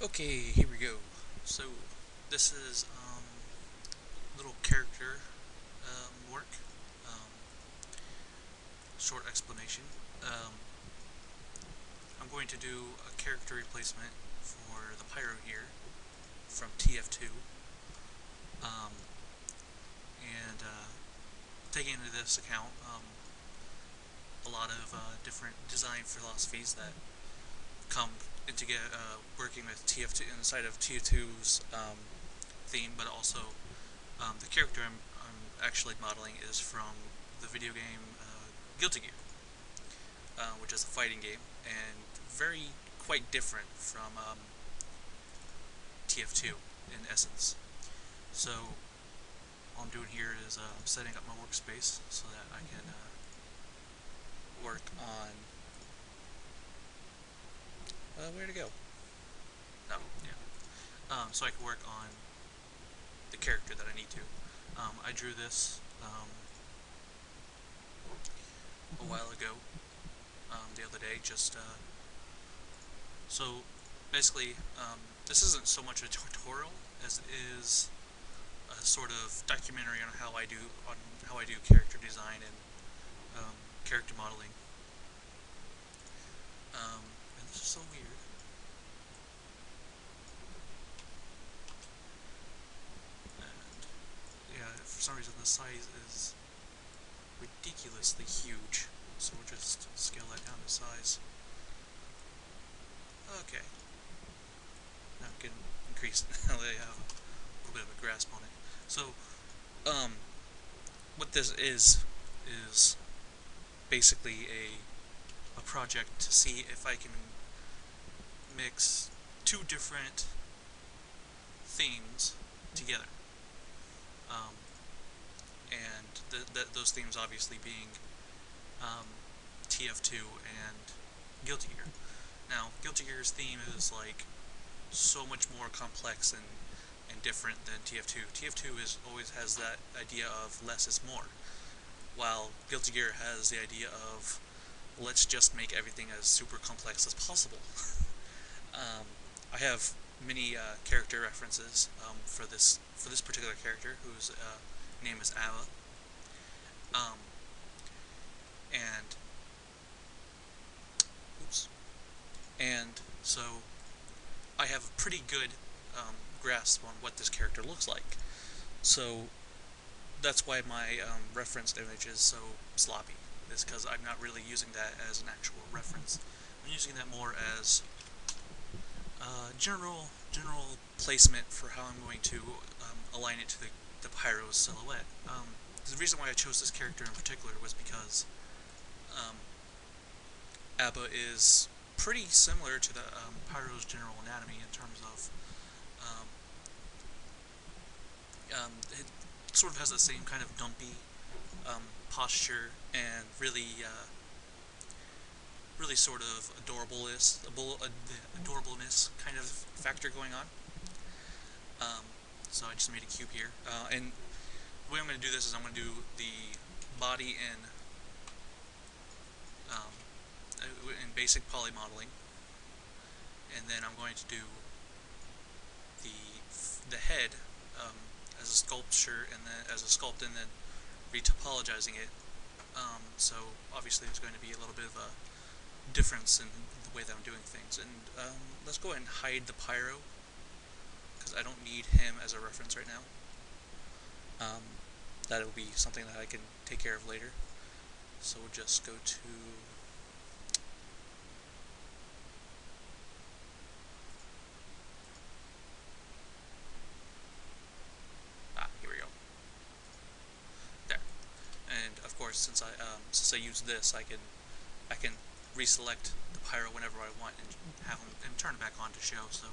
Okay, here we go. So, this is little character work. Um, Short explanation. Um, I'm going to do a character replacement for the Pyro here from TF2. Um, and taking into this account a lot of different design philosophies that come into working with TF2 inside of TF2's theme, but also the character I'm actually modeling is from the video game Guilty Gear, which is a fighting game, and very quite different from TF2 in essence. So all I'm doing here is I'm setting up my workspace so that I can work on where to go. No, yeah. So I can work on the character that I need to. I drew this a while ago, the other day, just so basically, this isn't so much a tutorial as it is a sort of documentary on how I do character design and character modeling. And this is so weird. And yeah, for some reason the size is ridiculously huge. So we'll just scale that down to size. Okay, now we can increase it. Now they have a little bit of a grasp on it. So, um, what this is basically a project to see if I can mix two different themes together. Um, and those themes obviously being um, TF2 and Guilty Gear. Now, Guilty Gear's theme is like so much more complex and different than TF2. TF2 is always has that idea of less is more, while Guilty Gear has the idea of let's just make everything as super complex as possible. um, I have many character references for this particular character, whose name is A.B.A. And oops, and so I have a pretty good grasp on what this character looks like. So that's why my referenced image is so sloppy. Is because I'm not really using that as an actual reference. I'm using that more as general placement for how I'm going to align it to the Pyro's silhouette. The reason why I chose this character in particular was because um, A.B.A. is pretty similar to the Pyro's general anatomy in terms of um, it sort of has the same kind of dumpy posture and really sort of adorableness kind of factor going on. Um, so I just made a cube here, and the way I'm going to do this is I'm going to do the body um, in basic poly modeling, and then I'm going to do the head as a sculpture and then as a sculpt and then retopologizing it. So obviously there's going to be a little bit of a difference in the way that I'm doing things. And let's go ahead and hide the pyro because I don't need him as a reference right now. That will be something that I can take care of later. So we'll just go to here we go. There. And of course, since I use this, I can reselect the pyro whenever I want and have him and turn it back on to show. So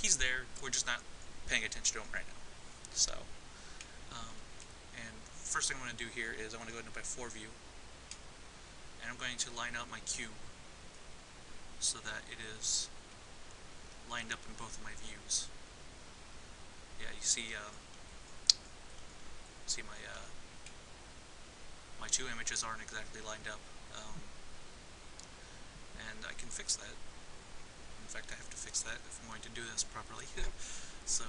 he's there. We're just not paying attention to him right now. So, um, and first thing I'm going to do here is I want to go into my 4 view, and I'm going to line up my cube so that it is lined up in both of my views. Yeah, you see my two images aren't exactly lined up, and I can fix that in In fact, I have to fix that if I'm going to do this properly. So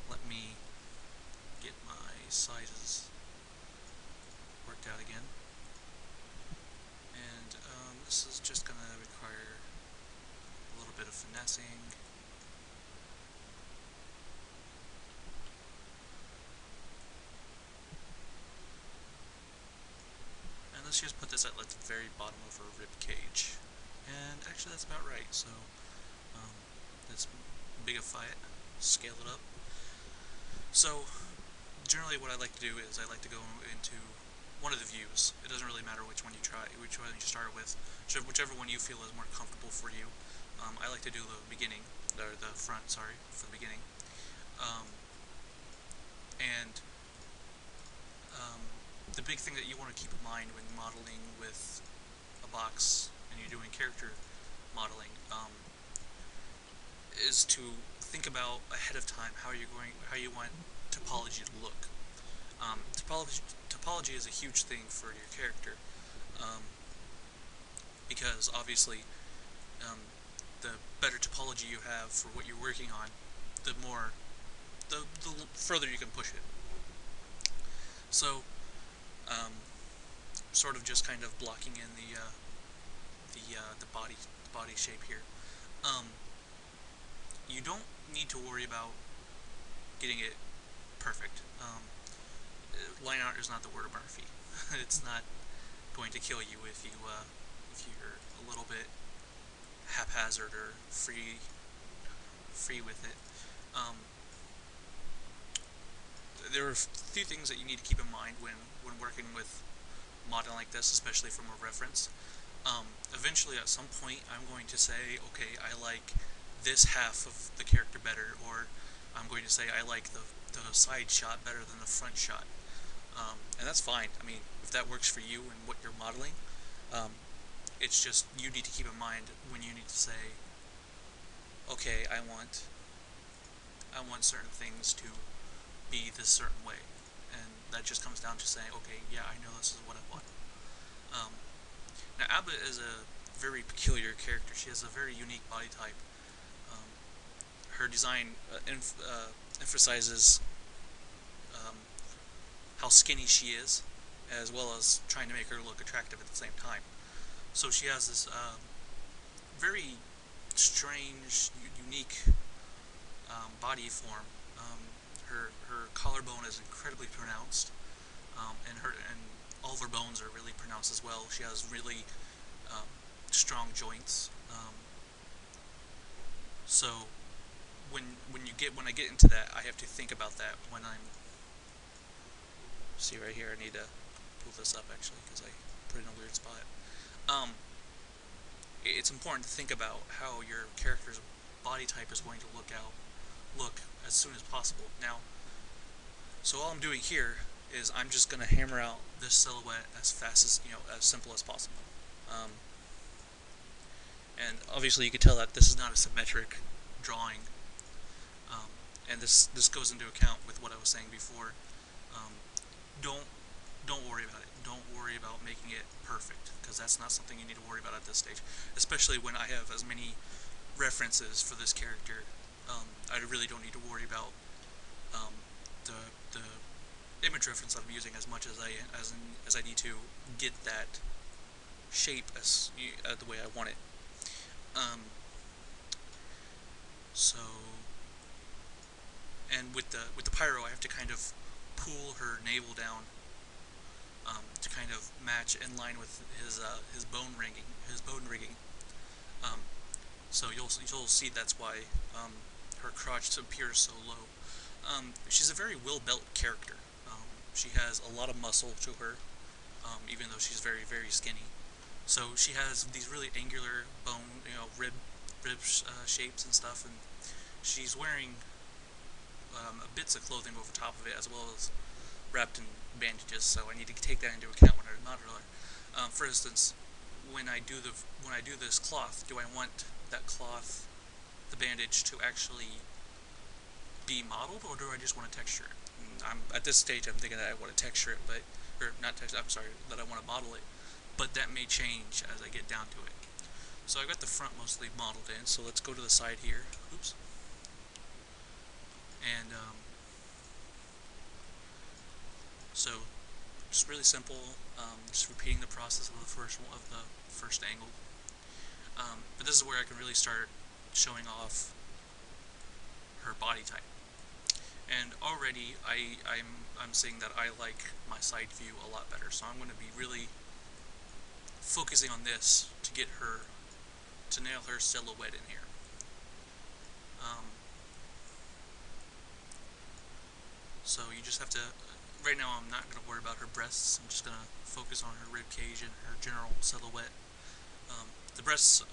let me get my sizes worked out again. And this is just going to require a little bit of finessing. And let's just put this at like the very bottom of her rib cage. And actually that's about right, so let's bigify it, scale it up. So generally what I like to do is I like to go into one of the views. It doesn't really matter which one you try, which one you start with, whichever one you feel is more comfortable for you. I like to do the beginning, or the front, sorry, for the beginning. Um, and the big thing that you want to keep in mind when modeling with a box and you're doing character modeling is to think about ahead of time how you want topology to look. Topology is a huge thing for your character um, because obviously the better topology you have for what you're working on, the further you can push it. So, um, sort of just kind of blocking in the body shape here. Um, you don't need to worry about getting it perfect. Line art is not the word of Murphy. It's not going to kill you if you're a little bit haphazard or free with it. Um, there are a few things that you need to keep in mind when working with modeling like this, especially from a reference. Eventually, at some point, I'm going to say, okay, I like this half of the character better, or I'm going to say I like the side shot better than the front shot. And that's fine. I mean, if that works for you and what you're modeling, um, it's just you need to keep in mind when you need to say, okay, I want certain things to be this certain way, and that just comes down to saying, okay, yeah, I know this is what I want. Um, Now, A.B.A is a very peculiar character. She has a very unique body type. Um, her design emphasizes um, how skinny she is, as well as trying to make her look attractive at the same time. So she has this very strange, unique body form. Her collarbone is incredibly pronounced, and all of her bones are really pronounced as well. She has really um, strong joints. So when I get into that, I have to think about that when I'm. See right here, I need to pull this up actually because I put it in a weird spot. Um, it's important to think about how your character's body type is going to look as soon as possible. Now, so all I'm doing here is I'm just going to hammer out this silhouette as fast as as simple as possible. Um, and obviously, you can tell that this is not a symmetric drawing, um, and this goes into account with what I was saying before. Um, don't don't worry about it. Don't worry about making it perfect because that's not something you need to worry about at this stage. Especially when I have as many references for this character, I really don't need to worry about the image reference that I'm using as much as I need to get that shape as the way I want it. Um, so and with the pyro, I have to kind of pull her navel down to kind of match in line with his bone rigging. Um, so you'll see that's why her crotch appears so low. She's a very well-built character. She has a lot of muscle to her, even though she's very skinny. So she has these really angular bone, rib shapes and stuff, and she's wearing bits of clothing over top of it as well as wrapped in bandages. So I need to take that into account when I model her. For instance, when I do this cloth, do I want that cloth, the bandage, to actually be modeled, or do I just want to texture it? I'm at this stage. I'm thinking that I want to texture it, or not texture. I'm sorry, that I want to model it, but that may change as I get down to it. So I've got the front mostly modeled in, so let's go to the side here. Oops. And so just really simple, just repeating the process of the first angle. But this is where I can really start showing off her body type. And already I'm seeing that I like my side view a lot better. So I'm going to be really focusing on this to get her to nail her silhouette in here. So you just have to. Right now, I'm not going to worry about her breasts. I'm just going to focus on her rib cage and her general silhouette. The breasts,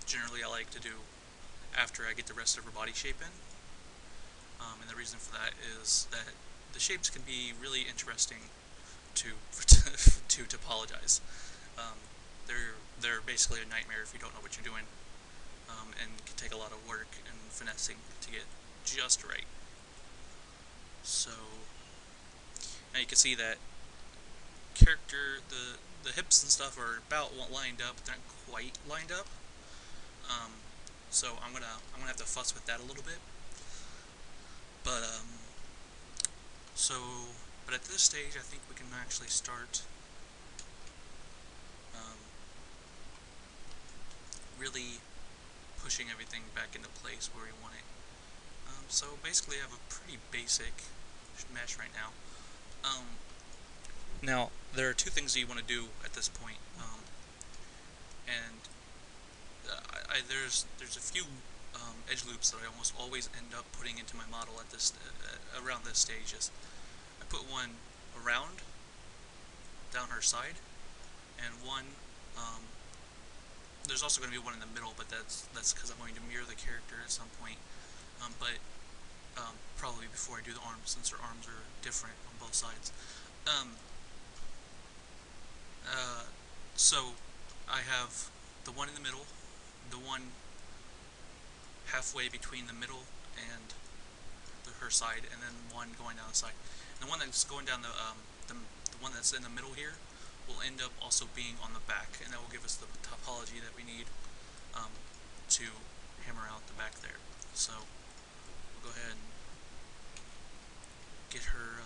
generally, I like to do after I get the rest of her body shape in. And the reason for that is that the shapes can be really interesting to to topologize. They're basically a nightmare if you don't know what you're doing, and can take a lot of work and finessing to get just right. So now you can see that the hips and stuff are about lined up, but they're not quite lined up. So I'm gonna have to fuss with that a little bit. But but at this stage, I think we can actually start um, really pushing everything back into place where we want it. So basically, I have a pretty basic mesh right now. Now there are two things that you want to do at this point, and there's a few edge loops that I almost always end up putting into my model at this around this stage. Is I put one around down her side, and one. There's also going to be one in the middle, but that's because I'm going to mirror the character at some point. But probably before I do the arms, since her arms are different on both sides. Um, uh, so I have the one in the middle, the one halfway between the middle and her side, and then one going down the side. And the one that's going down the one that's in the middle here will end up also being on the back, and that will give us the topology that we need to hammer out the back there. So we'll go ahead and get her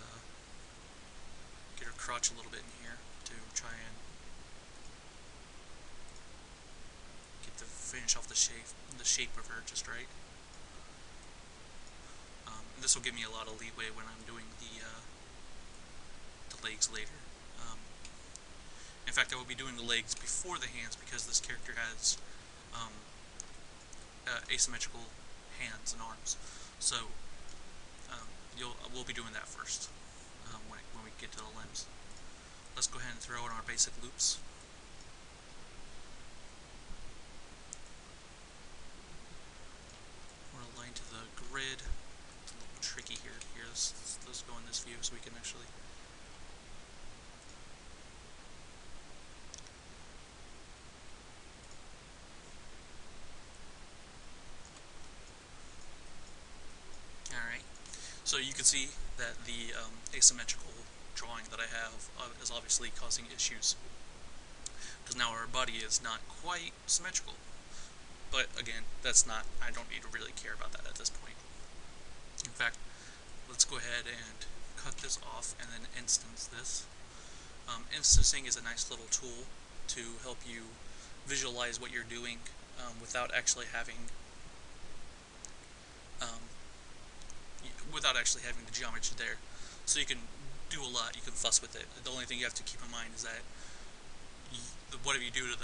crotch a little bit in here to try and finish off the shape of her just right. And this will give me a lot of leeway when I'm doing the legs later. In fact, I will be doing the legs before the hands because this character has asymmetrical hands and arms. So we'll be doing that first when we get to the limbs. Let's go ahead and throw in our basic loops. We're aligned to the grid. It's a little tricky here. Let's go in this view so we can actually. Alright, so you can see that the asymmetrical drawing that I have is obviously causing issues, because now our body is not quite symmetrical. But again, I don't need to really care about that at this point. In fact, let's go ahead and cut this off and then instance this. Instancing is a nice little tool to help you visualize what you're doing without actually having the geometry there. So you can do a lot. You can fuss with it. The only thing you have to keep in mind is that whatever you do to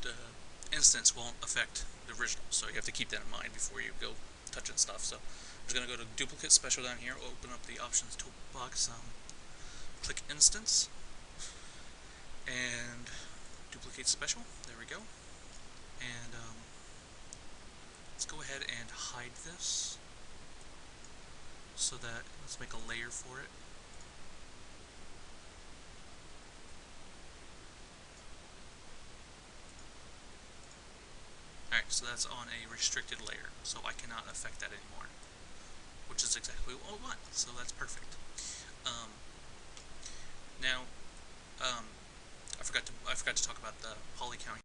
the instance won't affect the original. So you have to keep that in mind before you go touching stuff. So I'm just going to go to duplicate special down here, open up the options toolbox, click instance, and duplicate special. There we go. And let's go ahead and hide this so that let's make a layer for it. Alright, so that's on a restricted layer, so I cannot affect that anymore, which is exactly what I want, so that's perfect. Now, I forgot to talk about the poly count